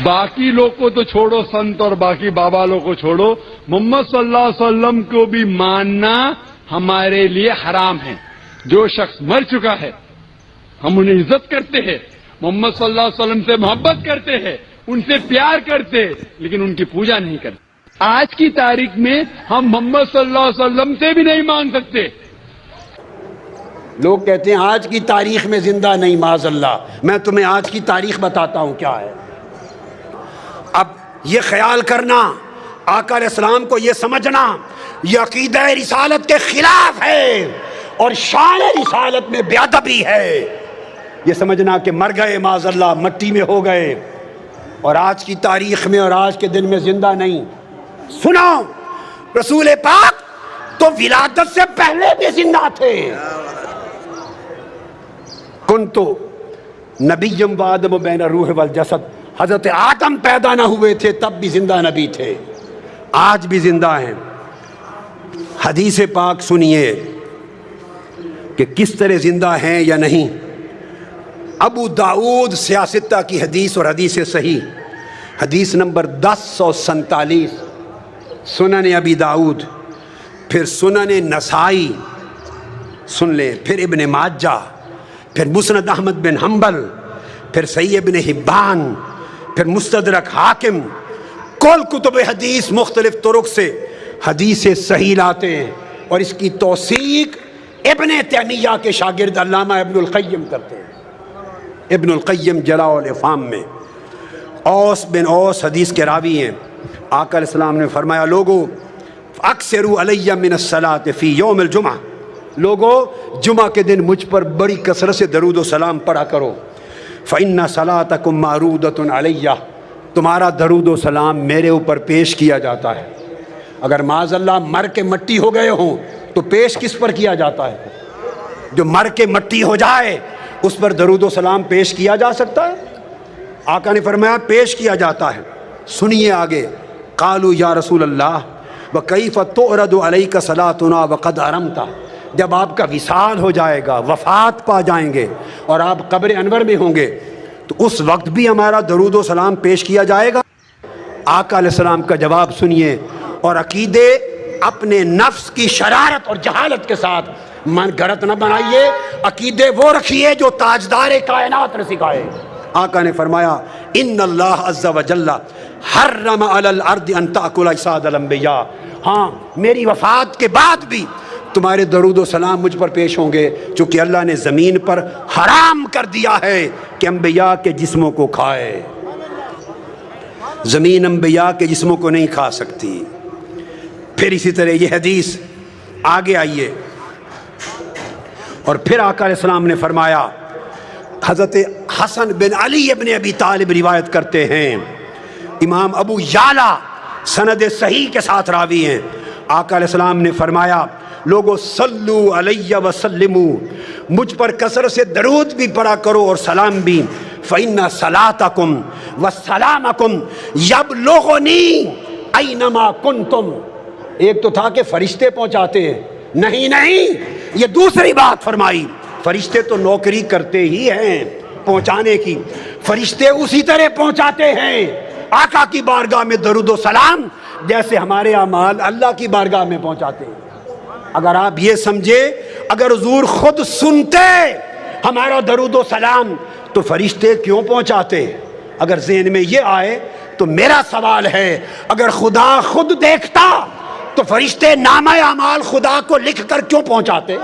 باقی لوگ کو تو چھوڑو، سنت اور باقی بابا لوگ کو چھوڑو، محمد صلی اللہ علیہ وسلم کو بھی ماننا ہمارے لیے حرام ہے۔ جو شخص مر چکا ہے ہم انہیں عزت کرتے ہیں، محمد صلی اللہ علیہ وسلم سے محبت کرتے ہیں، ان سے پیار کرتے ہیں، لیکن ان کی پوجا نہیں کرتے۔ آج کی تاریخ میں ہم محمد صلی اللہ علیہ وسلم سے بھی نہیں مانگ سکتے۔ لوگ کہتے ہیں آج کی تاریخ میں زندہ نہیں، معاذ اللہ۔ میں تمہیں آج کی تاریخ بتاتا ہوں کیا ہے۔ اب یہ خیال کرنا، آقا علیہ السلام کو یہ سمجھنا یہ عقیدہ رسالت کے خلاف ہے اور شان رسالت میں بے ادبی ہے، یہ سمجھنا کہ مر گئے معاذ اللہ، مٹی میں ہو گئے اور آج کی تاریخ میں اور آج کے دن میں زندہ نہیں۔ سنو، رسول پاک تو ولادت سے پہلے بھی زندہ تھے۔ کنتو نبیم وآدم بین الروح والجسد، حضرت آدم پیدا نہ ہوئے تھے تب بھی زندہ نبی تھے، آج بھی زندہ ہیں۔ حدیث پاک سنیے کہ کس طرح زندہ ہیں یا نہیں۔ ابو داؤد سیاستہ کی حدیث اور حدیث صحیح، حدیث نمبر 1047، سنن ابی داؤد، پھر سنن نسائی سن لیں، پھر ابن ماجہ، پھر مسند احمد بن حنبل، پھر صحیح ابن حبان، پھر مستدرک حاکم، کل کتب حدیث مختلف طرق سے حدیث صحیح لاتے ہیں اور اس کی توثیق ابن تیمیہ کے شاگرد علامہ ابن القیم کرتے ہیں۔ ابن القیم جلاء الافہام میں اوس بن اوس حدیث کے راوی ہیں۔ آقا علیہ السلام نے فرمایا، لوگو اکثروا علی من الصلاۃ فی یوم الجمعہ، لوگو جمعہ کے دن مجھ پر بڑی کثرت سے درود و سلام پڑھا کرو، فإن صلاتکم معروضۃ علی، تمہارا درود و سلام میرے اوپر پیش کیا جاتا ہے۔ اگر معاذ اللہ مر کے مٹی ہو گئے ہوں تو پیش کس پر کیا جاتا ہے؟ جو مر کے مٹی ہو جائے اس پر درود و سلام پیش کیا جا سکتا ہے؟ آقا نے فرمایا پیش کیا جاتا ہے۔ سنیے آگے، قالوا یا رسول اللہ وکیف تعرض علیک صلاتنا وقد ارمت، جب آپ کا وصال ہو جائے گا، وفات پا جائیں گے اور آپ قبر انور میں ہوں گے تو اس وقت بھی ہمارا درود و سلام پیش کیا جائے گا؟ آقا علیہ السلام کا جواب سنیے اور عقیدے اپنے نفس کی شرارت اور جہالت کے ساتھ من گھڑت نہ بنائیے، عقیدے وہ رکھیے جو تاجدار کائنات نے سکھائے۔ آقا نے فرمایا ان اللہ عز وجل حرم علی الارض ان تاکل اجساد الانبیاء، ہاں میری وفات کے بعد بھی تمہارے درود و سلام مجھ پر پیش ہوں گے، چونکہ اللہ نے زمین پر حرام کر دیا ہے کہ انبیاء کے جسموں کو کھائے، زمین انبیاء کے جسموں کو نہیں کھا سکتی۔ پھر اسی طرح یہ حدیث آگے آئیے، اور پھر آقا علیہ السلام نے فرمایا، حضرت حسن بن علی ابن ابی طالب روایت کرتے ہیں، امام ابو یعلا سند صحیح کے ساتھ راوی ہیں، آقا علیہ السلام نے فرمایا لوگو صلو علی وسلمو، مجھ پر کثرت سے درود بھی پڑھا کرو اور سلام بھی، فإن صلاتکم وسلامکم یبلغنی اینما کنتم۔ ایک تو تھا کہ فرشتے پہنچاتے ہیں، نہیں، یہ دوسری بات فرمائی، فرشتے تو نوکری کرتے ہی ہیں پہنچانے کی، فرشتے اسی طرح پہنچاتے ہیں آقا کی بارگاہ میں درود و سلام جیسے ہمارے اعمال اللہ کی بارگاہ میں پہنچاتے ہیں۔ اگر آپ یہ سمجھے اگر حضور خود سنتے ہمارا درود و سلام تو فرشتے کیوں پہنچاتے؟ اگر ذہن میں یہ آئے تو میرا سوال ہے، اگر خدا خود دیکھتا تو فرشتے نامہ اعمال خدا کو لکھ کر کیوں پہنچاتے؟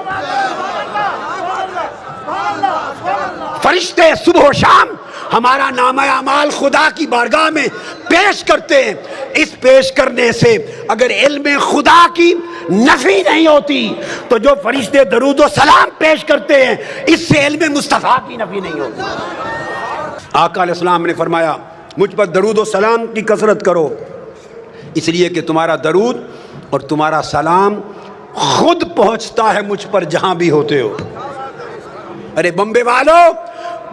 فرشتے صبح و شام ہمارا نامہ اعمال خدا کی بارگاہ میں پیش کرتے ہیں، اس پیش کرنے سے اگر علم خدا کی نفی نہیں ہوتی تو جو فرشتے درود و سلام پیش کرتے ہیں اس سے علم مصطفیٰ کی نفی نہیں ہوتی۔ آقا علیہ السلام نے فرمایا مجھ پر درود و سلام کی کثرت کرو، اس لیے کہ تمہارا درود اور تمہارا سلام خود پہنچتا ہے مجھ پر جہاں بھی ہوتے ہو۔ ارے بمبے والو،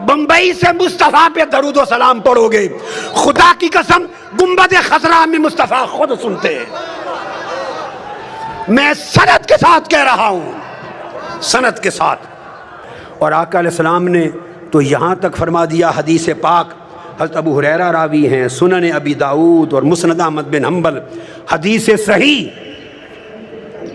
بمبئی سے مصطفیٰ پہ درود و سلام پڑھو گے، خدا کی قسم گنبد خضرا میں مصطفیٰ خود سنتے ہیں۔ میں سند کے ساتھ کہہ رہا ہوں، سند کے ساتھ۔ اور آقا علیہ السلام نے تو یہاں تک فرما دیا، حدیث پاک حضرت ابو ہریرہ راوی ہیں، سنن ابی داؤد اور مسند احمد بن حنبل، حدیث صحیح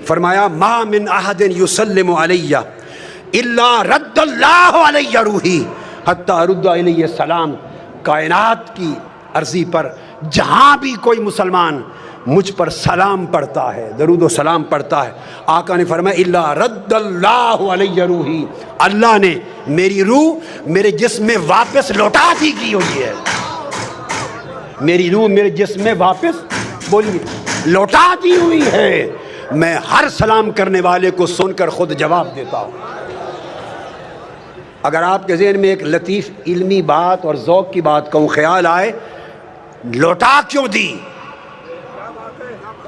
فرمایا ما من احد یسلم علی الا رد اللہ علی روحی حتی ارد علیہ السلام۔ کائنات کی عرضی پر جہاں بھی کوئی مسلمان مجھ پر سلام پڑھتا ہے، درود و سلام پڑھتا ہے، آقا نے فرمایا الا رد اللہ علی روحی، اللہ نے میری روح میرے جسم میں واپس لوٹا دی کی ہوئی ہے، میری روح میرے جسم میں واپس بولیے لوٹا دی ہوئی ہے۔ میں ہر سلام کرنے والے کو سن کر خود جواب دیتا ہوں۔ اگر آپ کے ذہن میں ایک لطیف علمی بات اور ذوق کی بات کہوں، خیال آئے لوٹا کیوں دی؟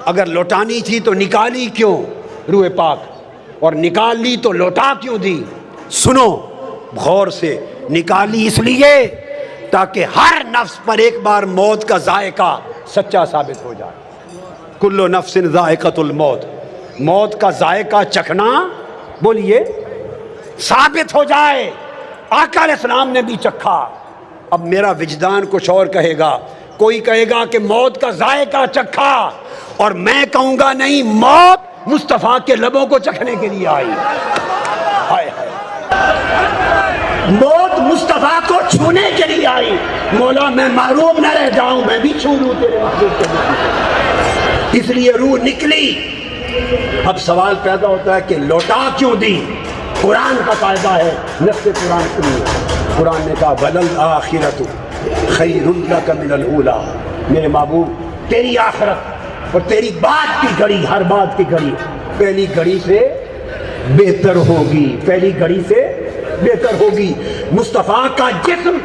اگر لوٹانی تھی تو نکالی کیوں روح پاک، اور نکال لی تو لوٹا کیوں دی؟ سنو غور سے، نکالی اس لیے تاکہ ہر نفس پر ایک بار موت کا ذائقہ سچا ثابت ہو جائے۔ کل نفس ذائقۃ الموت، موت کا ذائقہ چکھنا بولیے ثابت ہو جائے۔ آقا علیہ السلام نے بھی چکھا، اب میرا وجدان کچھ اور کہے گا، کوئی کہے گا کہ موت کا ذائقہ چکھا، اور میں کہوں گا نہیں، موت مصطفیٰ کے لبوں کو چکھنے کے لیے آئی، ہائے ہائے، موت مصطفیٰ کو چھونے کے لیے آئی۔ مولا میں محروم نہ رہ جاؤں، میں بھی چھو لوں تیرے محبوب کے لیے، اس لیے روح نکلی۔ اب سوال پیدا ہوتا ہے کہ لوٹا کیوں دی؟ قرآن کا قاعدہ ہے، نص قرآن سنیے، قرآن نے کہا وَلَلْآخِرَةُ خَيْرٌ لَكَ مِنَ الْأُولَىٰ، میرے محبوب تیری آخرت اور تیری بات کی گھڑی، ہر بات کی گھڑی پہلی گھڑی سے بہتر ہوگی، پہلی گھڑی سے بہتر ہوگی۔ مصطفیٰ کا جسم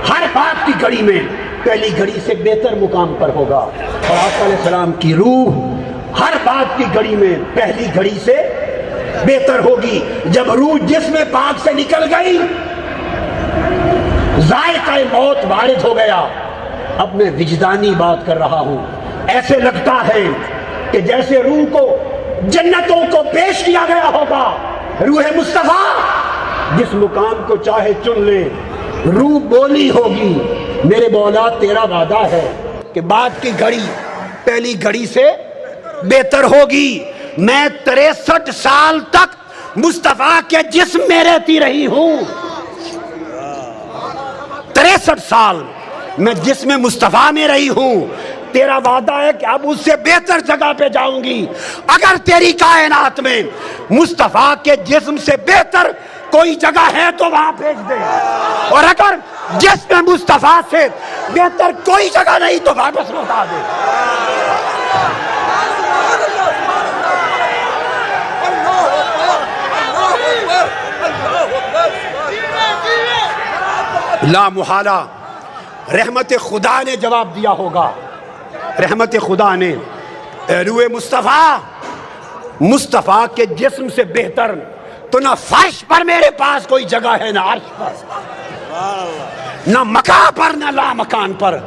ہر بات کی گھڑی میں پہلی گھڑی سے بہتر مقام پر ہوگا، اور آقا علیہ السلام کی روح ہر بات کی گھڑی میں پہلی گھڑی سے بہتر ہوگی۔ جب روح جسم پاک سے نکل گئی، ذائقہ موت وارد ہو گیا۔ اب میں وجدانی بات کر رہا ہوں، ایسے لگتا ہے کہ جیسے روح کو جنتوں کو پیش کیا گیا ہوگا۔ روح مصطفیٰ جس مقام کو چاہے چن لے، روح بولی ہوگی میرے مولا تیرا وعدہ ہے کہ بعد کی گھڑی پہلی گھڑی سے بہتر ہوگی۔ میں 63 سال تک مصطفیٰ کے جسم میں رہتی رہی ہوں، 63 سال میں جسم مصطفیٰ میں رہی ہوں۔ تیرا وعدہ ہے کہ اب اس سے بہتر جگہ پہ جاؤں گی۔ اگر تیری کائنات میں مصطفیٰ کے جسم سے بہتر کوئی جگہ ہے تو وہاں بھیج دے، اور اگر جسم مصطفیٰ سے بہتر کوئی جگہ نہیں تو واپس لوٹا دے۔ لا محالہ رحمت خدا نے جواب دیا ہوگا، رحمت خدا نے، روح مصطفیٰ کے جسم سے بہتر تو نہ فرش پر میرے پاس کوئی جگہ ہے، نہ عرش پر، نہ مکان پر، نہ لا مکان پر۔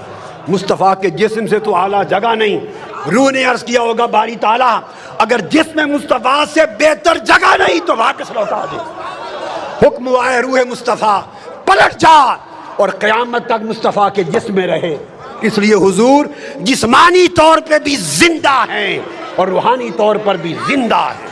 مصطفیٰ کے جسم سے تو اعلیٰ جگہ نہیں۔ روح نے عرض کیا ہوگا باری تعالیٰ اگر جسم مصطفیٰ سے بہتر جگہ نہیں تو واپس لوٹا دے۔ حکم ہوا ہے روح مصطفیٰ پلٹ جا اور قیامت تک مصطفیٰ کے جسم میں رہے۔ اس لیے حضور جسمانی طور پہ بھی زندہ ہیں اور روحانی طور پر بھی زندہ ہیں۔